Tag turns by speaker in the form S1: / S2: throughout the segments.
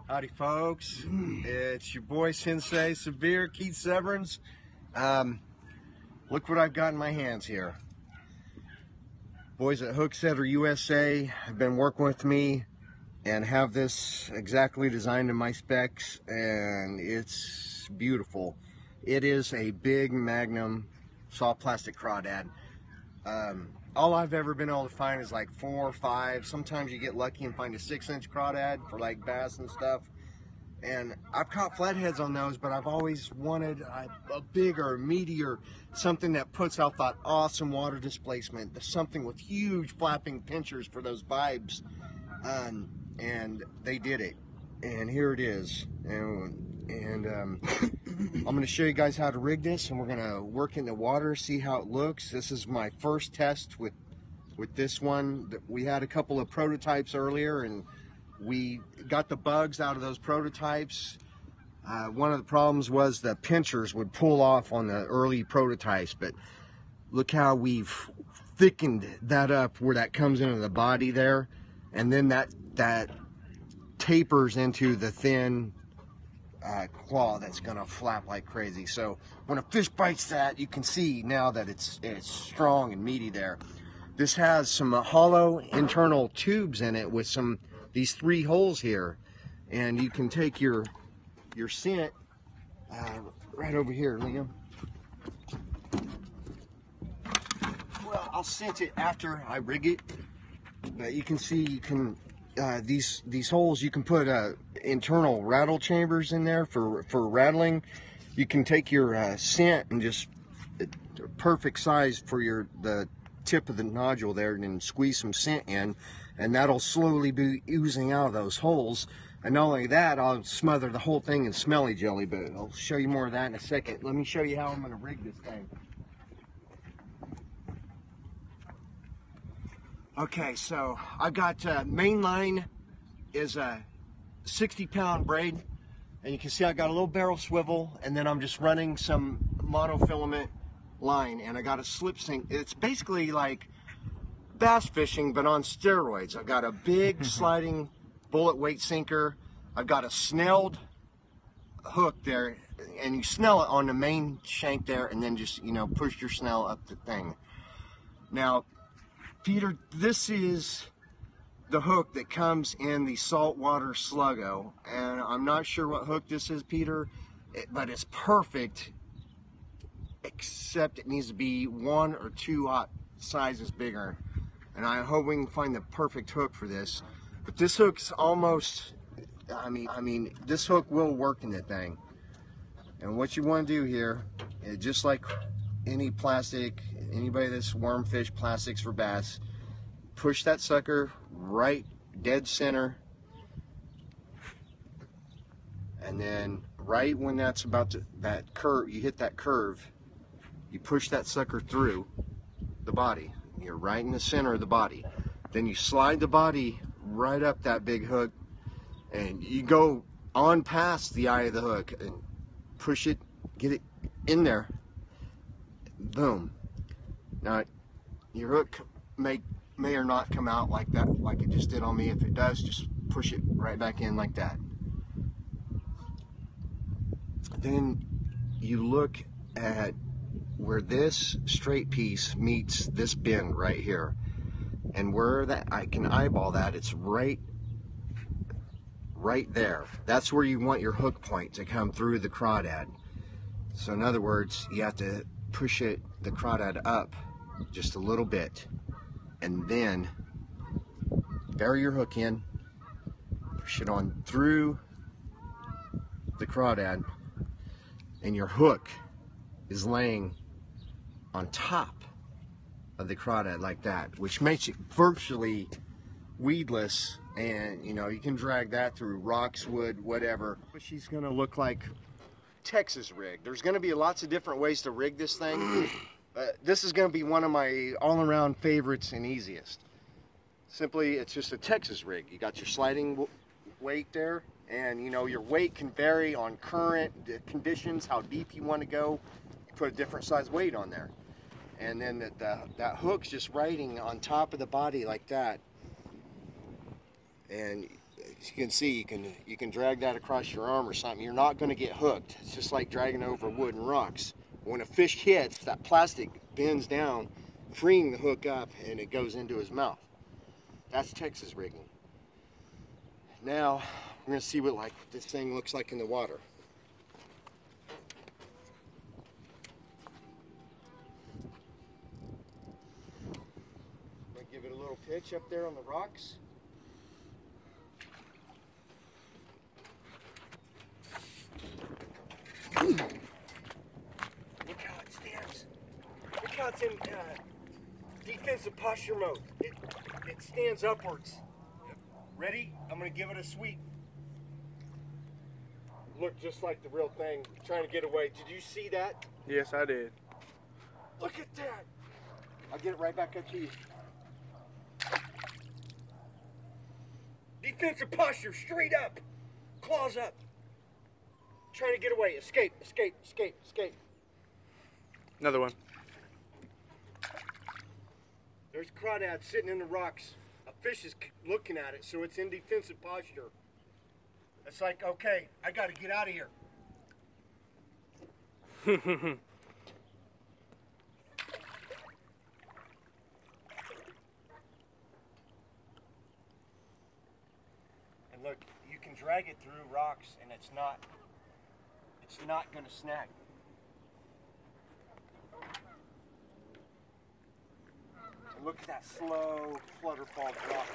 S1: Howdy folks, it's your boy Sensei Severe, Keith Severance. Look what I've got in my hands here. Boys at Hooksetter USA have been working with me and have this exactly designed in my specs, and it's beautiful. It is a big Magnum soft plastic crawdad. All I've ever been able to find is like 4 or 5. Sometimes you get lucky and find a 6-inch crawdad for like bass and stuff. And I've caught flatheads on those, but I've always wanted a bigger, meatier, something that puts out that awesome water displacement, something with huge flapping pinchers for those vibes. And they did it. And here it is. And I'm going to show you guys how to rig this, and we're going to work in the water, see how it looks. This is my first test with this one. We had a couple of prototypes earlier, and we got the bugs out of those prototypes. One of the problems was the pinchers would pull off on the early prototypes, but look how we've thickened that up where that comes into the body there, and then that tapers into the thin claw that's gonna flap like crazy. So when a fish bites that, you can see now that it's strong and meaty there. This has some hollow internal tubes in it with these 3 holes here, and you can take your scent right over here, Liam. Well, I'll scent it after I rig it, but you can see you can these holes, you can put internal rattle chambers in there for rattling. You can take your scent and just perfect size for the tip of the nodule there, and then squeeze some scent in, and that'll slowly be oozing out of those holes. And not only that, I'll smother the whole thing in smelly jelly, but I'll show you more of that in a second. Let me show you how I'm going to rig this thing. Okay, so I've got main line is a 60-pound braid, and you can see I got a little barrel swivel, and then I'm just running some monofilament line, and I got a slip sink. It's basically like bass fishing but on steroids. I've got a big sliding bullet weight sinker. I've got a snelled hook there, and you snell it on the main shank there, and then just, you know, push your snell up the thing. Now, Peter, this is the hook that comes in the saltwater sluggo, and I'm not sure what hook this is, Peter, but it's perfect, except it needs to be 1 or 2 sizes bigger, and I hope we can find the perfect hook for this. But this hook's almost, I mean, this hook will work in the thing. And what you want to do here is, just like any plastic, anybody that's worm fish plastics for bass, push that sucker right dead center, and then right when that's about to, that curve, you hit that curve, you push that sucker through the body. You're right in the center of the body. Then you slide the body right up that big hook, and you go on past the eye of the hook and push it, get it in there. Boom. Now your hook may or not come out like that, like it just did on me. If it does, just push it right back in like that. Then you look at where this straight piece meets this bend right here, and where that I can eyeball that, it's right there. That's where you want your hook point to come through the crawdad. So in other words, you have to push the crawdad up just a little bit, and then bury your hook in, push it on through the crawdad, and your hook is laying on top of the crawdad like that, which makes it virtually weedless, and you know, you can drag that through rocks, wood, whatever. She's gonna look like Texas rig. There's gonna be lots of different ways to rig this thing. This is gonna be one of my all-around favorites and easiest. Simply, it's just a Texas rig. You got your sliding weight there, and you know, your weight can vary on current conditions, how deep you want to go. You put a different size weight on there, and then that hook's just riding on top of the body like that, and as you can see, you can drag that across your arm or something. You're not going to get hooked. It's just like dragging over wood and rocks. When a fish hits, that plastic bends down, freeing the hook up, and it goes into his mouth. That's Texas rigging. Now we're going to see what this thing looks like in the water. I'm going to give it a little pitch up there on the rocks. Look how it stands. Look how it's in defensive posture mode. It stands upwards. Ready? I'm going to give it a sweep. Look just like the real thing, trying to get away. Did you see that?
S2: Yes, I did.
S1: Look at that. I'll get it right back up to you. Defensive posture, straight up. Claws up. Trying to get away. Escape, escape, escape, escape.
S2: Another one.
S1: There's crawdad sitting in the rocks. A fish is looking at it, so it's in defensive posture. It's like, okay, I got to get out of here. And look, you can drag it through rocks, and it's not going to snag. And look at that slow flutter fall drop.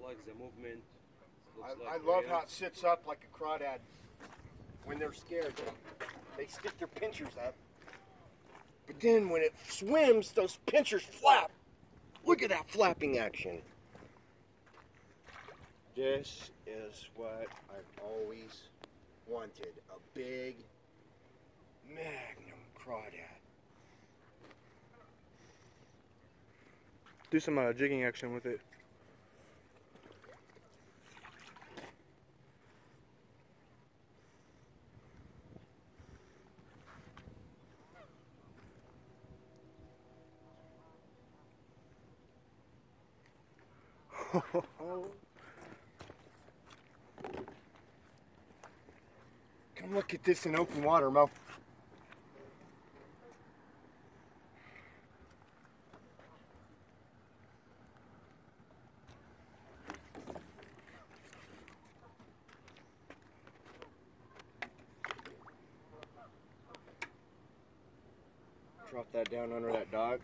S3: Like the movement.
S1: I love how it sits up like a crawdad. When they're scared, they stick their pinchers up. But then when it swims, those pinchers flap. Look at that flapping action. This is what I've always wanted. A big Magnum crawdad.
S2: Do some jigging action with it.
S1: Come look at this in open water, Mo. Drop that down under that dog.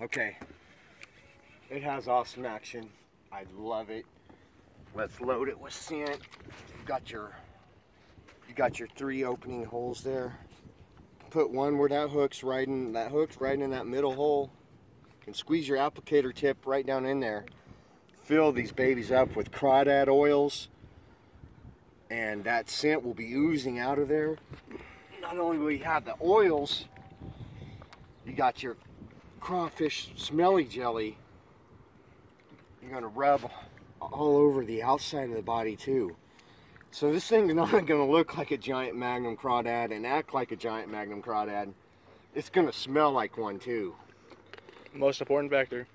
S1: Okay. It has awesome action. I love it. Let's load it with scent. You got your 3 opening holes there. Put one where that hook's right in that middle hole. You can squeeze your applicator tip right down in there. Fill these babies up with crawdad oils, and that scent will be oozing out of there. Not only will you have the oils, you got your crawfish smelly jelly. You're going to rub all over the outside of the body too. So this thing's not going to look like a giant Magnum crawdad and act like a giant Magnum crawdad. It's going to smell like one too.
S2: Most important factor.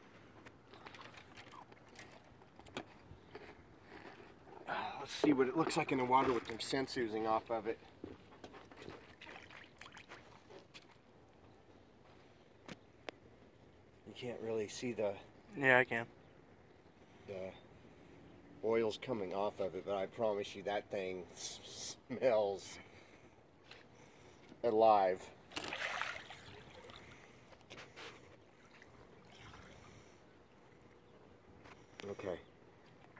S1: Let's see what it looks like in the water with some scents oozing off of it. You can't really see the...
S2: Yeah, I can.
S1: The oil's coming off of it, but I promise you that thing smells alive. Okay,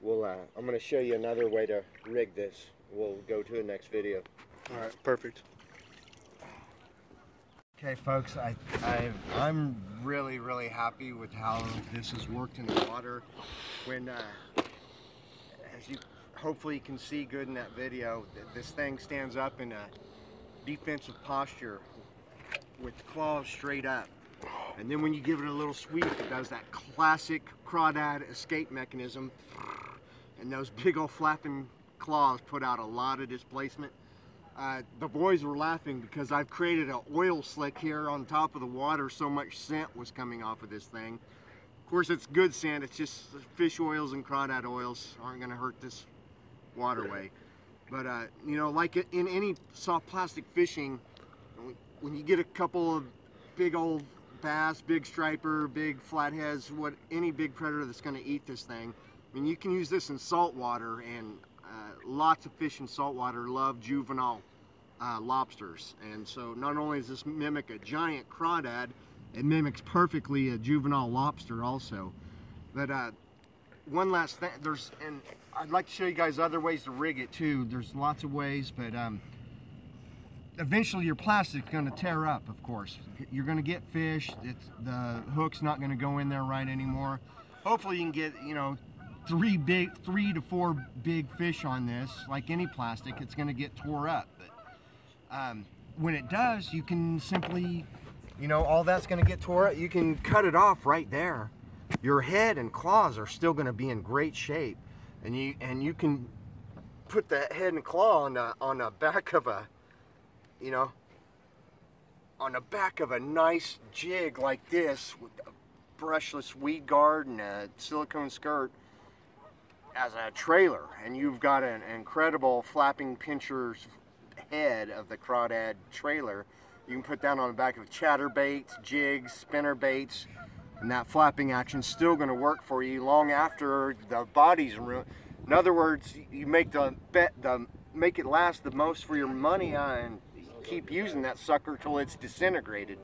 S1: I'm going to show you another way to rig this. We'll go to the next video.
S2: All right, perfect.
S1: Okay, folks, I'm really happy with how this has worked in the water. When, as you hopefully can see good in that video, this thing stands up in a defensive posture with the claws straight up. And then when you give it a little sweep, it does that classic crawdad escape mechanism, and those big old flapping claws put out a lot of displacement. The boys were laughing because I've created an oil slick here on top of the water. So much scent was coming off of this thing. Of course, it's good scent. It's just fish oils and crawdad oils aren't going to hurt this waterway. But you know, like in any soft plastic fishing, when you get a couple of big old bass, big striper, big flatheads, any big predator that's going to eat this thing, I mean, you can use this in salt water, and lots of fish in saltwater love juvenile lobsters. And so not only does this mimic a giant crawdad, it mimics perfectly a juvenile lobster also. But one last thing, and I'd like to show you guys other ways to rig it too. There's lots of ways, but eventually your plastic's going to tear up, of course. You're going to get fish. The hook's not going to go in there right anymore. Hopefully you can get, you know, 3 to 4 big fish on this. Like any plastic, it's going to get tore up. But when it does, you can simply, you know, all that's going to get tore up. You can cut it off right there. Your head and claws are still going to be in great shape, and you can put the head and claw on the back of a, you know, on the back of a nice jig like this with a brushless weed guard and a silicone skirt as a trailer, and you've got an incredible flapping pincher's head of the crawdad trailer. You can put that on the back of chatterbaits, jigs, spinner baits, and that flapping action's still going to work for you long after the body's ruined. In other words, you make make it last the most for your money, and keep using that sucker till it's disintegrated.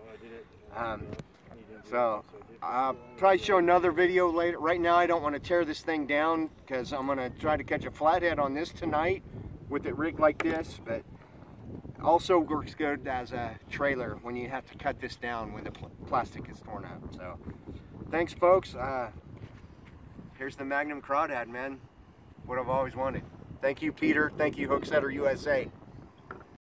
S1: So I'll probably show another video later. Right now I don't want to tear this thing down because I'm going to try to catch a flathead on this tonight with it rigged like this, but also works good as a trailer when you have to cut this down when the plastic is torn out. So thanks folks. Here's the Magnum Crawdad, man. What I've always wanted. Thank you, Peter. Thank you, Hooksetter USA.